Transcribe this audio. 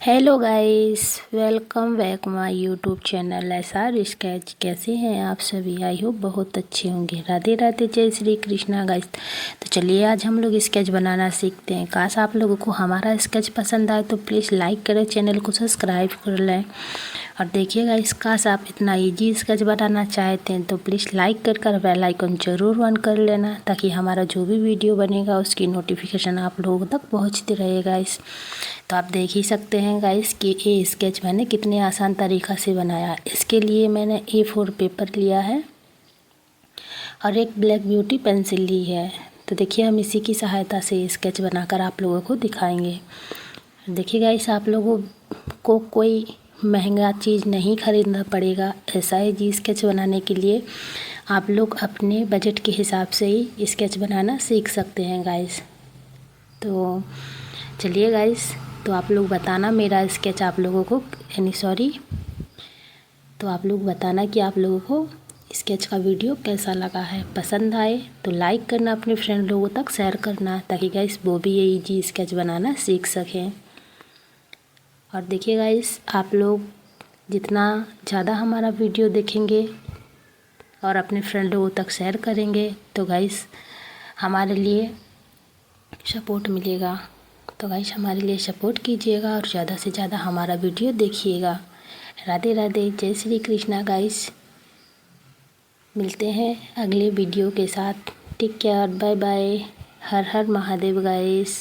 Hello guys, welcome back my YouTube channel SR sketch. कैसे हैं आप सभी? आई होप बहुत अच्छे होंगे। राधे राधे, जय श्री कृष्णा गाइस। तो चलिए आज हम लोग स्केच बनाना सीखते हैं। काश आप लोगों को हमारा स्केच पसंद आए तो प्लीज़ लाइक करें, चैनल को सब्सक्राइब कर लें। और देखिएगा इस काश आप इतना ईजी स्केच बनाना चाहते हैं तो प्लीज़ लाइक कर बेल आइकन ज़रूर ऑन कर लेना, ताकि हमारा जो भी वीडियो बनेगा उसकी नोटिफिकेशन आप लोगों तक पहुँचती रहेगा। तो आप देख ही सकते हैं गाइस कि ये स्केच मैंने कितने आसान तरीक़ा से बनाया। इसके लिए मैंने A4 पेपर लिया है और एक ब्लैक ब्यूटी पेंसिल ली है। तो देखिए हम इसी की सहायता से स्केच बनाकर आप लोगों को दिखाएंगे। देखिए गाइस, आप लोगों को कोई महंगा चीज़ नहीं खरीदना पड़ेगा। ऐसा ही जी स्केच बनाने के लिए आप लोग अपने बजट के हिसाब से ही स्केच बनाना सीख सकते हैं गाइस। तो चलिए गाइस, तो आप लोग बताना मेरा स्केच आप लोगों को तो आप लोग बताना कि आप लोगों को स्केच का वीडियो कैसा लगा है। पसंद आए तो लाइक करना, अपने फ्रेंड लोगों तक शेयर करना, ताकि गाइस वो भी ये इजी स्केच बनाना सीख सकें। और देखिए गाइस, आप लोग जितना ज़्यादा हमारा वीडियो देखेंगे और अपने फ्रेंड लोगों तक शेयर करेंगे तो गाइस हमारे लिए सपोर्ट मिलेगा। तो गाइस हमारे लिए सपोर्ट कीजिएगा और ज़्यादा से ज़्यादा हमारा वीडियो देखिएगा। राधे राधे, जय श्री कृष्णा गाइस। मिलते हैं अगले वीडियो के साथ। Take care, bye bye. हर हर महादेव गाइस।